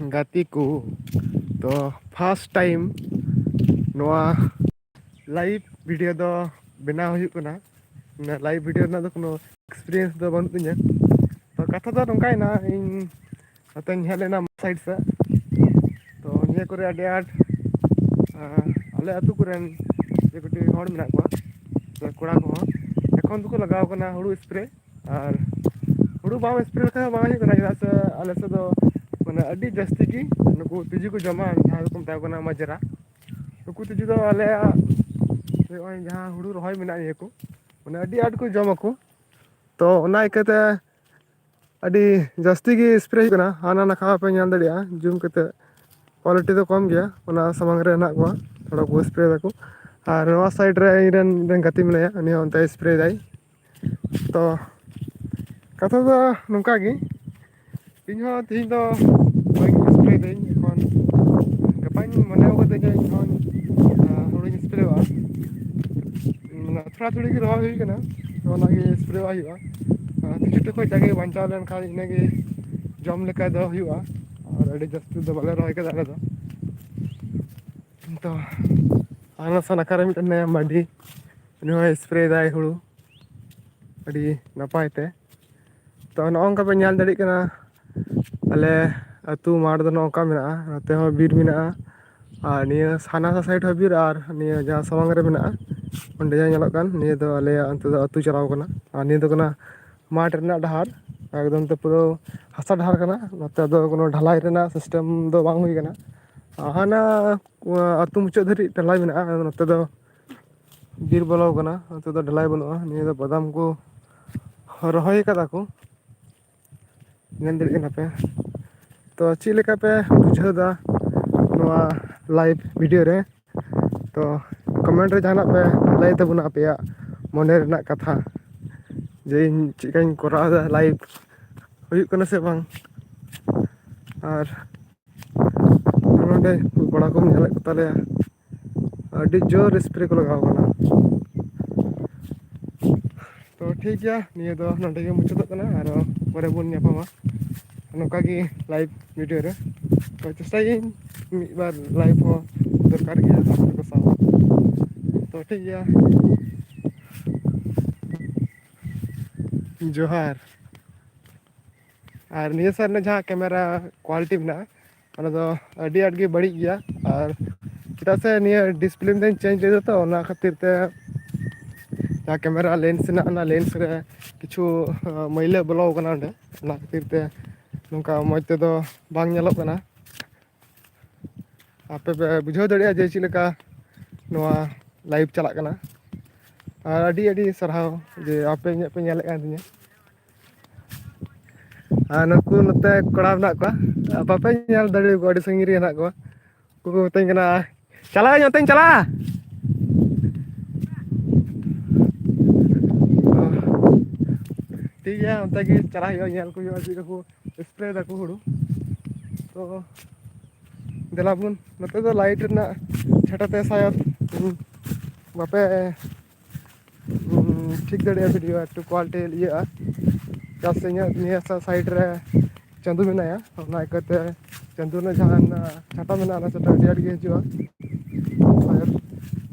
ᱜᱟᱛᱮ ᱠᱚ ᱛᱚ ᱯᱷᱟᱥᱴ ᱴᱟᱭᱤᱢ ᱱᱚᱣᱟ ᱞᱟᱭᱤᱵᱷ ᱵᱷᱤᱰᱭᱳ ᱫᱚ ᱵᱮᱱᱟᱣ ᱦᱩᱭᱩᱜ ᱠᱟᱱᱟ᱾ ᱞᱟᱭᱤᱵᱷ ᱵᱷᱤᱰᱭᱳ ᱨᱮᱱᱟᱜ ᱫᱚ ᱠᱳᱱᱳ ᱮᱠᱥᱯᱤᱨᱤᱭᱮᱱᱥ ᱫᱚ ᱵᱟᱹᱱᱩᱜ ᱛᱤᱧᱟᱹ᱾ ᱛᱚ ᱠᱟᱛᱷᱟ ᱫᱚ ᱱᱚᱝᱠᱟᱭᱮᱱᱟ, ᱤᱧ ᱱᱚᱛᱮᱧ ᱦᱮᱡ ᱞᱮᱱᱟ ᱥᱟᱭᱤᱰ ᱥᱮᱫ᱾ ᱛᱚ ᱱᱤᱭᱟᱹ ᱠᱚᱨᱮ ᱟᱹᱰᱤ ᱟᱸᱴ ᱟᱞᱮ ᱟᱹᱛᱩ ᱠᱚᱨᱮᱱ ᱡᱮ ᱠᱚᱴᱤ ᱦᱚᱲ ᱢᱮᱱᱟᱜ ᱠᱚᱣᱟ ᱥᱮ ᱠᱚᱲᱟ ᱠᱚᱦᱚᱸ ᱮᱠᱷᱚᱱ ᱫᱚᱠᱚ ᱞᱟᱜᱟᱣ ᱠᱟᱱᱟ ᱦᱩᱲᱩ ᱥᱯᱨᱮ᱾ ᱟᱨ ᱦᱩᱲᱩ ᱵᱟᱢ ᱥᱯᱨᱮ ᱞᱮᱠᱷᱟᱱ ᱵᱟᱝ ᱦᱩᱭᱩᱜ ᱠᱟᱱᱟ, ᱪᱮᱫᱟᱜ ᱥᱮ ᱟᱞᱮ ᱥᱮᱫ ᱫᱚ ᱢᱟᱱᱮ ᱟᱹᱰᱤ ᱡᱟᱹᱥᱛᱤ ᱜᱮ ᱱᱩᱠᱩ ᱛᱤᱡᱩ ᱠᱚ ᱡᱚᱢᱟ, ᱡᱟᱦᱟᱸ ᱫᱚᱠᱚ ᱢᱮᱛᱟ ᱠᱚ ᱠᱟᱱᱟ ᱢᱟᱡᱽᱨᱟ᱾ ᱱᱩᱠᱩ ᱛᱤᱡᱩ ᱫᱚ ᱟᱞᱮᱭᱟᱜ ᱱᱚᱜᱼᱚᱭ ᱡᱟᱦᱟᱸ ᱦᱩᱲᱩ ᱨᱚᱦᱚᱭ ᱢᱮᱱᱟᱜᱼᱟ ᱤᱭᱟᱹ ᱠᱚ ᱢᱟᱱᱮ ᱟᱹᱰᱤ ᱟᱸᱴ ᱠᱚ ᱡᱚᱢᱟᱠᱚ᱾ ᱛᱚ ᱚᱱᱟ ᱤᱠᱟᱹᱛᱮ ᱟᱹᱰᱤ ᱡᱟᱹᱥᱛᱤ ᱜᱮ ᱥᱯᱨᱮ ᱦᱩᱭᱩᱜ ᱠᱟᱱᱟ᱾ ᱦᱟᱱᱟ ᱱᱟᱠᱷᱟ ᱯᱮ ᱧᱮᱞ ᱫᱟᱲᱮᱭᱟᱜᱼᱟ ᱡᱩᱢ ᱠᱟᱛᱮᱫ, ᱠᱳᱣᱟᱞᱤᱴᱤ ᱫᱚ ᱠᱚᱢ ᱜᱮᱭᱟ ᱚᱱᱟ ᱥᱟᱢᱟᱝ ᱨᱮ ᱦᱮᱱᱟᱜ ᱠᱚᱣᱟ ᱛᱷᱚᱲᱟ ᱠᱚ ᱥᱯᱨᱮ ᱫᱟᱠᱚ᱾ ᱟᱨ ᱱᱚᱣᱟ ᱥᱟᱭᱤᱰ ᱨᱮ ᱤᱧᱨᱮᱱ ᱜᱟᱛᱮ ᱢᱮᱱᱟᱭᱟ, ᱩᱱᱤ ᱦᱚᱸ ᱚᱱᱛᱮ ᱥᱯᱨᱮ ᱫᱟᱭ᱾ ᱛᱚ ᱠᱟᱛᱷᱟ ᱫᱚ ᱱᱚᱝᱠᱟ ᱜᱮ, ᱤᱧᱦᱚᱸ ᱛᱮᱦᱮᱧ ᱫᱚ ᱵᱟᱹᱧ ᱥᱯᱨᱮ ᱫᱟᱹᱧ ᱮᱠᱷᱚᱱ ᱜᱟᱯᱟᱧ ᱢᱚᱱᱮ ᱠᱟᱫᱟ ᱡᱮ ᱤᱧᱦᱚᱧ ᱦᱩᱲᱩᱧ ᱥᱯᱨᱮᱣᱟᱜᱼᱟ᱾ ᱢᱟᱱᱮ ᱛᱷᱚᱲᱟ ᱛᱷᱩᱲᱤ ᱜᱮ ᱨᱚᱦᱚᱭ ᱦᱩᱭ ᱠᱟᱱᱟ, ᱛᱚ ᱚᱱᱟᱜᱮ ᱥᱯᱨᱮᱣᱟᱜ ᱦᱩᱭᱩᱜᱼᱟ᱾ ᱛᱤᱡᱩ ᱴᱷᱮᱡ ᱠᱷᱚᱡ ᱡᱟᱜᱮ ᱵᱟᱧᱪᱟᱣ ᱞᱮᱱᱠᱷᱟᱱ ᱤᱱᱟᱹᱜᱮ ᱡᱚᱢ ᱞᱮᱠᱟ ᱫᱚ ᱦᱩᱭᱩᱜᱼᱟ᱾ ᱟᱨ ᱟᱹᱰᱤ ᱡᱟᱹᱥᱛᱤ ᱫᱚ ᱵᱟᱞᱮ ᱨᱚᱦᱚᱭ ᱠᱟᱫᱟ ᱟᱞᱮ ᱫᱚ᱾ ᱛᱚ ᱦᱟᱱᱟ ᱱᱟᱠᱷᱟᱨᱮ ᱢᱤᱫᱴᱮᱱ ᱢᱮᱱᱟᱭᱟ ᱢᱟᱹᱨᱰᱤ, ᱩᱱᱤ ᱦᱚᱸᱭ ᱥᱯᱨᱮᱫᱟᱭ ᱦᱩᱲᱩ ᱟᱹᱰᱤ ᱱᱟᱯᱟᱭ ᱛᱮ᱾ ᱛᱚ ᱱᱚᱜᱼᱚ ᱱᱚᱝᱠᱟ ᱯᱮ ᱧᱮᱞ ᱫᱟᱲᱮᱭᱟᱜ ᱠᱟᱱᱟ, ᱟᱞᱮ ᱟᱹᱛᱩ ᱢᱟᱴᱷ ᱫᱚ ᱱᱚᱝᱠᱟ ᱢᱮᱱᱟᱜᱼᱟ, ᱱᱚᱛᱮ ᱦᱚᱸ ᱵᱤᱨ ᱢᱮᱱᱟᱜᱼᱟ᱾ ᱟᱨ ᱱᱤᱭᱟᱹ ᱦᱟᱱᱟ ᱥᱟᱭᱤᱰ ᱦᱚᱸ ᱵᱤᱨ, ᱟᱨ ᱱᱤᱭᱟᱹ ᱡᱟᱦᱟᱸ ᱥᱟᱢᱟᱝ ᱨᱮ ᱢᱮᱱᱟᱜᱼᱟ ᱚᱸᱰᱮ ᱡᱟᱦᱟᱸ ᱧᱮᱞᱚᱜ ᱠᱟᱱ ᱱᱤᱭᱟᱹ ᱫᱚ ᱟᱞᱮᱭᱟᱜ ᱚᱱᱛᱮ ᱫᱚ ᱟᱹᱛᱩ ᱪᱟᱞᱟᱣ ᱠᱟᱱᱟ᱾ ᱟᱨ ᱱᱤᱭᱟᱹ ᱫᱚ ᱠᱟᱱᱟ ᱢᱟᱴᱷ ᱨᱮᱱᱟᱜ ᱰᱟᱦᱟᱨ, ᱮᱠᱫᱚᱢ ᱛᱮ ᱯᱩᱨᱟᱹ ᱦᱟᱥᱟ ᱰᱟᱦᱟᱨ ᱠᱟᱱᱟ᱾ ᱱᱚᱛᱮ ᱫᱚ ᱠᱳᱱᱳ ᱰᱷᱟᱞᱟᱭ ᱨᱮᱱᱟᱜ ᱥᱤᱥᱴᱮᱢ ᱫᱚ ᱵᱟᱝ ᱦᱩᱭ ᱠᱟᱱᱟ᱾ ᱦᱟᱱᱟ ᱟᱹᱛᱩ ᱢᱩᱪᱟᱹᱫ ᱫᱷᱟᱹᱨᱤᱡ ᱰᱷᱟᱞᱟᱭ ᱢᱮᱱᱟᱜᱼᱟ, ᱱᱚᱛᱮ ᱫᱚ ᱵᱤᱨ ᱵᱚᱞᱚ ᱠᱟᱱᱟ, ᱱᱚᱛᱮ ᱫᱚ ᱰᱷᱟᱞᱟᱭ ᱵᱟᱹᱱᱩᱜᱼᱟ᱾ ᱱᱤᱭᱟᱹ ᱫᱚ ᱵᱟᱫᱟᱢ ᱠᱚ ᱨᱚᱦᱚᱭ ᱠᱟᱫᱟ ᱠᱚ, ᱧᱮᱞ ᱫᱟᱲᱮᱭᱟᱜ ᱠᱟᱱᱟ ᱯᱮ᱾ ᱛᱚ ᱪᱮᱫ ᱞᱮᱠᱟ ᱯᱮ ᱵᱩᱡᱷᱟᱹᱣ ᱫᱟ ᱱᱚᱣᱟ ᱞᱟᱭᱤᱵᱷ ᱵᱷᱤᱰᱭᱳ ᱨᱮ? ᱛᱚ ᱠᱚᱢᱮᱱᱴ ᱨᱮ ᱡᱟᱦᱟᱱᱟᱜ ᱯᱮ ᱞᱟᱹᱭ ᱛᱟᱵᱚᱱᱟ ᱟᱯᱮᱭᱟᱜ ᱢᱚᱱᱮ ᱨᱮᱱᱟᱜ ᱠᱟᱛᱷᱟ, ᱡᱮ ᱤᱧ ᱪᱮᱫᱠᱟᱧ ᱠᱚᱨᱟᱣᱫᱟ ᱞᱟᱭᱤᱵᱷ ᱦᱩᱭᱩᱜ ᱠᱟᱱᱟ ᱥᱮ ᱵᱟᱝ᱾ ᱟᱨ ᱱᱚᱰᱮ ᱠᱚᱲᱟ ᱠᱚᱢ ᱧᱮᱞᱮᱫ ᱠᱚᱛᱟᱞᱮᱭᱟ, ᱟᱹᱰᱤ ᱡᱳᱨ ᱥᱯᱨᱮ ᱠᱚ ᱞᱟᱜᱟᱣ ᱠᱟᱱᱟ᱾ ᱛᱚ ᱴᱷᱤᱠ ᱜᱮᱭᱟ, ᱱᱤᱭᱟᱹ ᱫᱚ ᱱᱚᱸᱰᱮ ᱜᱮ ᱢᱩᱪᱟᱹᱫᱚᱜ ᱠᱟᱱᱟ, ᱟᱨᱚ ᱯᱚᱨᱮ ᱵᱚᱱ ᱧᱟᱯᱟᱢᱟ ᱱᱚᱝᱠᱟ ᱜᱮ ᱞᱟᱭᱤᱵᱷ ᱵᱷᱤᱰᱭᱳ ᱨᱮ᱾ ᱛᱚ ᱪᱮᱥᱴᱟᱭᱟᱹᱧ ᱢᱤᱫ ᱵᱟᱨ ᱞᱟᱭᱤᱵᱷ ᱦᱚᱸ ᱫᱚᱨᱠᱟᱨ ᱜᱮᱭᱟ ᱟᱯᱮ ᱠᱚ ᱥᱟᱶ᱾ ᱛᱚ ᱴᱷᱤᱠ ᱜᱮᱭᱟ, ᱡᱚᱦᱟᱨ᱾ ᱟᱨ ᱱᱤᱭᱟᱹ ᱥᱟᱭᱤᱰ ᱨᱮᱱᱟᱜ ᱡᱟᱦᱟᱸ ᱠᱮᱢᱮᱨᱟ ᱠᱳᱣᱟᱞᱤᱴᱤ ᱢᱮᱱᱟᱜᱼᱟ, ᱚᱱᱟ ᱫᱚ ᱟᱹᱰᱤ ᱟᱸᱴ ᱜᱮ ᱵᱟᱹᱲᱤᱡ ᱜᱮᱭᱟ᱾ ᱟᱨ ᱪᱮᱫᱟᱜ ᱥᱮ ᱱᱤᱭᱟᱹ ᱰᱤᱥᱯᱞᱮ ᱢᱤᱫ ᱫᱷᱟᱣ ᱪᱮᱧᱡᱽ ᱞᱮᱫᱟ ᱛᱚ, ᱚᱱᱟ ᱠᱷᱟᱹᱛᱤᱨ ᱛᱮ ᱡᱟᱦᱟᱸ ᱠᱮᱢᱮᱨᱟ ᱞᱮᱱᱥ ᱦᱮᱱᱟᱜᱼᱟ, ᱚᱱᱟ ᱞᱮᱱᱥ ᱨᱮ ᱠᱤᱪᱷᱩ ᱢᱟᱹᱭᱞᱟᱹ ᱵᱚᱞᱚ ᱠᱟᱱᱟ ᱚᱸᱰᱮ, ᱚᱱᱟ ᱠᱷᱟᱹᱛᱤᱨ ᱛᱮ ᱱᱚᱝᱠᱟ ᱢᱚᱡᱽ ᱛᱮᱫᱚ ᱵᱟᱝ ᱧᱮᱞᱚᱜ ᱠᱟᱱᱟ᱾ ᱟᱯᱮ ᱯᱮ ᱵᱩᱡᱷᱟᱹᱣ ᱫᱟᱲᱮᱭᱟᱜᱼᱟ ᱡᱮ ᱪᱮᱫ ᱞᱮᱠᱟ ᱱᱚᱣᱟ ᱞᱟᱭᱤᱵᱷ ᱪᱟᱞᱟᱜ ᱠᱟᱱᱟ᱾ ᱟᱨ ᱟᱹᱰᱤ ᱟᱹᱰᱤ ᱥᱟᱨᱦᱟᱣ ᱡᱮ ᱟᱯᱮ ᱤᱧᱟᱹᱜ ᱯᱮ ᱧᱮᱞᱮᱫ ᱠᱟᱱ ᱛᱤᱧᱟᱹ᱾ ᱟᱨ ᱱᱩᱠᱩ ᱱᱚᱛᱮ ᱠᱚᱲᱟ ᱢᱮᱱᱟᱜ ᱠᱚᱣᱟ, ᱵᱟᱯᱮ ᱧᱮᱞ ᱫᱟᱲᱮᱭᱟᱠᱚᱣᱟ ᱟᱹᱰᱤ ᱥᱟᱺᱜᱤᱧ ᱨᱮ ᱦᱮᱱᱟᱜ ᱠᱚᱣᱟ᱾ ᱩᱱᱠᱩ ᱠᱚ ᱢᱤᱛᱟᱹᱧ ᱠᱟᱱᱟ ᱪᱟᱞᱟᱜ ᱟᱹᱧ ᱚᱱᱛᱮᱧ ᱪᱟᱞᱟᱜᱼᱟ᱾ ᱴᱷᱤᱠ ᱜᱮᱭᱟ, ᱚᱱᱛᱮ ᱜᱮ ᱪᱟᱞᱟᱜ ᱦᱩᱭᱩᱜᱼᱟ, ᱧᱮᱞ ᱠᱚ ᱦᱩᱭᱩᱜᱼᱟ ᱪᱮᱫ ᱞᱮᱠᱟ ᱠᱚ ᱥᱯᱨᱮ ᱫᱟᱠᱚ ᱦᱩᱲᱩ᱾ ᱛᱚ ᱫᱮᱞᱟᱵᱚᱱ, ᱱᱚᱛᱮ ᱫᱚ ᱞᱟᱭᱤᱴ ᱨᱮᱱᱟᱜ ᱪᱷᱟᱴᱟ ᱛᱮ ᱥᱟᱭᱟᱫ ᱵᱟᱯᱮ ᱴᱷᱤᱠ ᱫᱟᱲᱮᱭᱟᱜᱼᱟ ᱵᱷᱤᱰᱭᱳ ᱮᱠᱴᱩ ᱠᱳᱣᱟᱞᱤᱴᱤ ᱤᱭᱟᱹᱜᱼᱟ᱾ ᱪᱮᱫᱟᱜ ᱥᱮ ᱤᱧᱟᱹᱜ ᱱᱤᱭᱟᱹ ᱥᱟᱭᱤᱰ ᱨᱮ ᱪᱟᱸᱫᱳ ᱢᱮᱱᱟᱭᱟ, ᱚᱱᱟ ᱤᱠᱟᱹᱛᱮ ᱪᱟᱸᱫᱳ ᱨᱮᱱᱟᱜ ᱡᱟᱦᱟᱸ ᱪᱷᱟᱴᱟ ᱢᱮᱱᱟᱜᱼᱟ, ᱚᱱᱟ ᱪᱷᱟᱴᱟ ᱟᱹᱰᱤ ᱟᱸᱴ ᱜᱮ ᱦᱤᱡᱩᱜᱼᱟ᱾ ᱟᱨ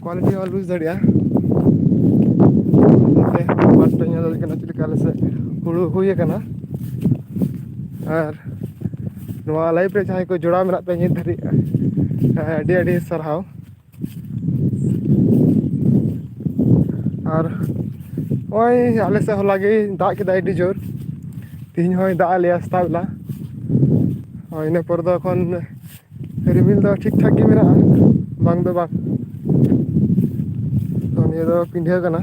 ᱠᱳᱣᱟᱞᱤᱴᱤ ᱦᱚᱸ ᱞᱩᱡᱽ ᱫᱟᱲᱮᱭᱟᱜᱼᱟ᱾ ᱢᱟᱴᱷ ᱯᱮ ᱧᱮᱞ ᱫᱟᱲᱮᱭᱟᱜ ᱠᱟᱱᱟ ᱪᱮᱫ ᱞᱮᱠᱟ ᱟᱞᱮ ᱥᱮᱫ ᱦᱩᱲᱩ ᱦᱩᱭ ᱟᱠᱟᱱᱟ᱾ ᱟᱨ ᱱᱚᱣᱟ ᱞᱟᱭᱤᱵᱷ ᱨᱮ ᱡᱟᱦᱟᱸᱭ ᱠᱚ ᱡᱚᱲᱟᱣ ᱢᱮᱱᱟᱜ ᱯᱮᱭᱟ ᱱᱤᱛ ᱫᱷᱟᱹᱨᱤᱡ, ᱟᱹᱰᱤ ᱟᱹᱰᱤ ᱥᱟᱨᱦᱟᱣ᱾ ᱟᱨ ᱱᱚᱜᱼᱚᱭ ᱟᱞᱮ ᱥᱮᱫ ᱦᱚᱞᱟ ᱜᱮ ᱫᱟᱜ ᱠᱮᱫᱟᱭ ᱟᱹᱰᱤ ᱡᱳᱨ, ᱛᱮᱦᱮᱧ ᱦᱚᱸᱭ ᱫᱟᱜ ᱟᱫ ᱞᱮᱭᱟ ᱥᱮᱛᱟᱜ ᱵᱮᱞᱟ᱾ ᱤᱱᱟᱹ ᱯᱚᱨ ᱫᱚ ᱮᱠᱷᱚᱱ ᱨᱤᱢᱤᱞ ᱫᱚ ᱴᱷᱤᱠ ᱴᱷᱟᱠ ᱜᱮ ᱢᱮᱱᱟᱜᱼᱟ, ᱵᱟᱝ ᱫᱚ ᱵᱟᱝ᱾ ᱛᱚ ᱱᱤᱭᱟᱹ ᱫᱚ ᱯᱤᱰᱷᱟᱹ ᱠᱟᱱᱟ,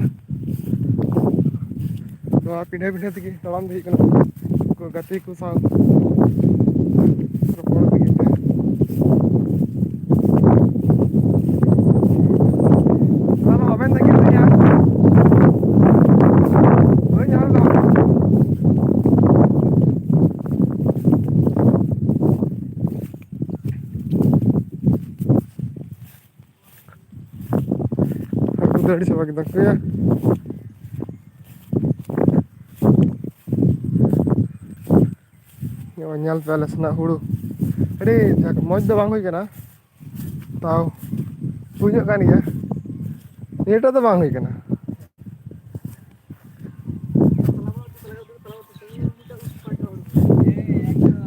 ᱱᱚᱣᱟ ᱯᱤᱸᱰᱷᱟᱹ ᱯᱤᱸᱰᱷᱟᱹ ᱛᱮᱜᱮ ᱛᱟᱲᱟᱢ ᱤᱫᱤ ᱦᱩᱭᱩᱜ ᱠᱟᱱᱟ ᱩᱱᱠᱩ ᱜᱟᱛᱮ ᱠᱚ ᱥᱟᱶ ᱨᱚᱯᱚᱲ ᱞᱟᱹᱜᱤᱫ ᱛᱮ᱾ ᱚᱱᱟ ᱫᱚ ᱵᱟᱵᱮᱱ ᱛᱟᱹᱠᱤᱨ ᱛᱤᱧᱟᱹ, ᱵᱟᱹᱧ ᱧᱟᱢ ᱮᱫᱟ᱾ ᱦᱟᱹᱠᱩ ᱫᱟᱹᱲ ᱪᱟᱵᱟ ᱠᱮᱫᱟ ᱠᱚ ᱭᱟ᱾ ᱱᱚᱜᱼᱚᱭ ᱧᱮᱞ ᱯᱮ ᱟᱞᱮ ᱥᱮᱱᱟᱜ ᱦᱩᱲᱩ अरे मौज दो बांग हुई कना ताऊ पुण्य kan ya এটা তো বাং হই কেনা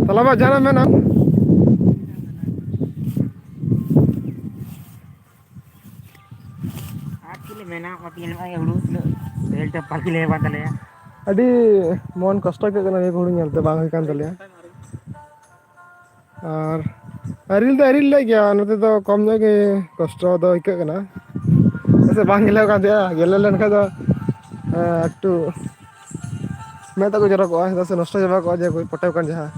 তালাবা জানা মেনা Actually, mena mati yang ay hulu bel ta pagi le badal ya. ᱟᱹᱰᱤ ᱢᱚᱱ ᱠᱚᱥᱴᱚ ᱟᱹᱭᱠᱟᱹᱜ ᱠᱟᱱᱟ ᱱᱤᱭᱟᱹ ᱦᱩᱲᱩ ᱧᱮᱞᱛᱮ ᱵᱟᱝ ᱦᱩᱭ ᱠᱟᱱ ᱛᱟᱞᱮᱭᱟ ᱟᱨ ᱟᱹᱨᱤᱞ ᱫᱚ ᱟᱹᱨᱤᱞ ᱞᱮᱫ ᱜᱮᱭᱟ ᱱᱚᱛᱮ ᱫᱚ ᱠᱚᱢ ᱧᱚᱜ ᱜᱮ ᱠᱚᱥᱴᱚ ᱫᱚ ᱟᱹᱭᱠᱟᱹᱜ ᱠᱟᱱᱟ ᱥᱮ ᱵᱟᱝ ᱜᱮᱞᱮᱣ ᱠᱟᱱ ᱛᱟᱦᱮᱸᱜᱼᱟ ᱜᱮᱞᱮ ᱞᱮᱱᱠᱷᱟᱱ ᱫᱚ ᱮᱠᱴᱩ ᱢᱮᱫ ᱫᱟᱜ ᱠᱚ ᱡᱚᱨᱚ ᱠᱚᱜᱼᱟ ᱪᱮᱫᱟᱜ ᱥᱮ ᱱᱚᱥᱴᱚ ᱪᱟᱵᱟ ᱠᱚᱜᱼᱟ ᱡᱮ ᱯᱚᱴᱮᱣ ᱠᱟᱱ ᱡᱟᱦᱟᱸ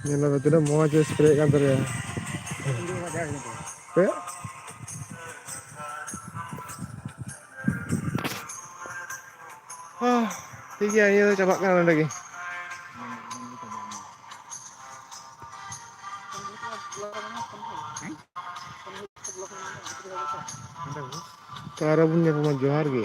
ᱧᱮᱞ ᱢᱮ ᱛᱤᱱᱟᱹᱜ ᱢᱚᱡᱽ ᱮ ᱥᱯᱨᱮᱭᱮᱫ ᱠᱟᱱ ᱛᱟᱞᱮᱭᱟ Tunggu ada gitu. ᱴᱷᱤक ᱜᱮᱭᱟ ᱱᱤᱭᱟᱹ ᱫᱚ ᱪᱟᱵᱟᱜ ᱠᱟᱱᱟ ᱱᱚᱸᱰᱮ ᱜᱮ ᱛᱚ ᱟᱨᱚ ᱵᱚᱱ ᱧᱟᱯᱟᱢᱟ ᱡᱚᱦᱟᱨ ᱜᱮ